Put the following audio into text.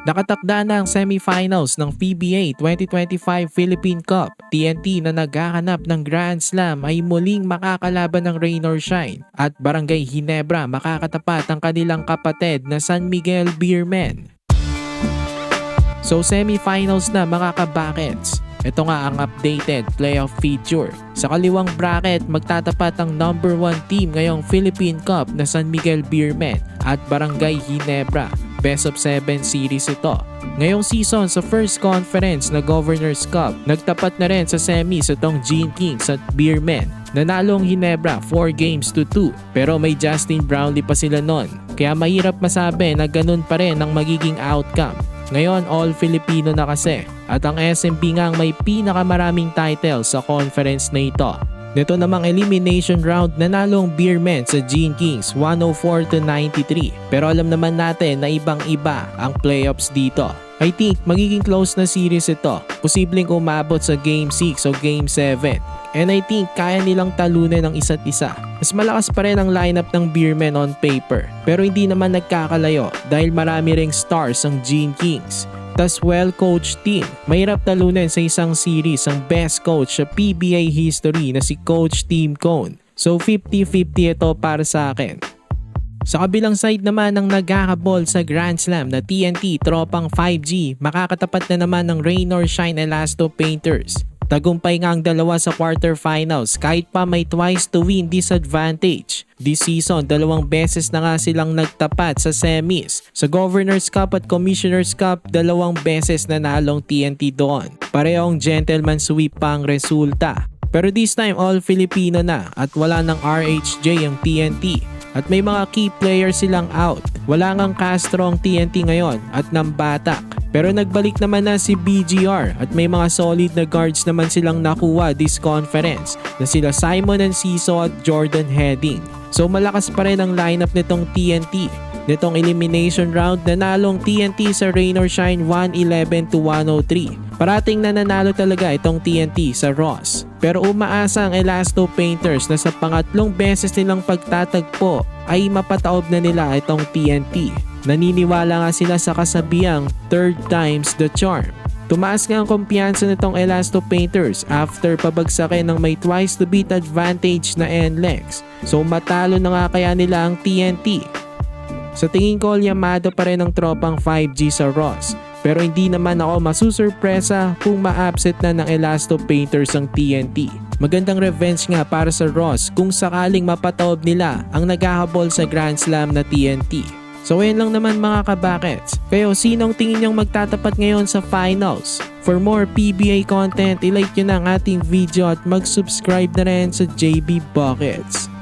Nakatakda na ang semifinals ng PBA 2025 Philippine Cup. TNT na naghahanap ng Grand Slam ay muling makakalaban ng Rain or Shine at Barangay Ginebra makakatapat ang kanilang kapatid na San Miguel Beermen. So semifinals na mga ka-Buckets. Ito nga ang updated playoff feature. Sa kaliwang bracket, magtatapat ang number 1 team ngayong Philippine Cup na San Miguel Beermen at Barangay Ginebra. Best of 7 series ito. Ngayong season sa first conference na Governor's Cup, nagtapat na rin sa semis itong Gene Kings at Beermen. Nanalong Ginebra 4-2 pero may Justin Brownlee pa sila nun. Kaya mahirap masabi na ganun pa rin ang magiging outcome. Ngayon, all-Filipino na kasi at ang SMB nga ang may pinakamaraming titles sa conference na ito. Nito namang elimination round nanalong Beermen sa Gene Kings 104-93 pero alam naman natin na ibang-iba ang playoffs dito. I think magiging close na series ito. Posibleng umabot sa Game 6 o Game 7. And I think kaya nilang talunin ang isa't isa. Mas malakas pa rin ang lineup ng Beermen on paper. Pero hindi naman nagkakalayo dahil marami ring stars ang Gene Kings. Tas well-coached team. Mahirap talunin sa isang series ang best coach sa PBA history na si Coach Tim Cone. So 50-50 ito para sa akin. Sa kabilang side naman ng nagkakabol sa Grand Slam na TNT tropang 5G, makakatapat na naman ng Rain or Shine Elasto Painters. Tagumpay nga ang dalawa sa quarterfinals kahit pa may twice to win disadvantage. This season, 2 beses na nga silang nagtapat sa semis. Sa Governor's Cup at Commissioner's Cup, 2 beses na nalong TNT doon. Parehong gentleman sweep pa ang resulta. Pero this time, all Filipino na at wala ng RHJ ang TNT. At may mga key players silang out. Wala ngang Castro ang TNT ngayon at Nambatak. Pero nagbalik naman na si BGR at may mga solid na guards naman silang nakuha this conference na sila Simon Enciso at Jordan Heading. So malakas pa rin ang lineup nitong TNT. Nitong elimination round, nanalong TNT sa Rain or Shine 111-103. Parating na nanalo talaga itong TNT sa Ross. Pero umaasa ang Elasto Painters na sa pangatlong beses nilang pagtatagpo ay mapataob na nila itong TNT. Naniniwala nga sila sa kasabihang third time's the charm. Tumaas nga ang kumpiyansa nitong Elasto Painters after pabagsakin ng may twice to beat advantage na NLEX. So matalo na nga kaya nila ang TNT. Sa tingin ko, yamado pa rin ang tropang 5G sa Ross. Pero hindi naman ako masusurpresa kung ma-upset na ng Elasto Painters ang TNT. Magandang revenge nga para sa Ross kung sakaling mapataob nila ang naghahabol sa Grand Slam na TNT. So ayun lang naman mga ka-Buckets. Kayo, sinong tingin nyong magtatapat ngayon sa finals? For more PBA content, ilike nyo na ang ating video at mag-subscribe na rin sa JB Buckets.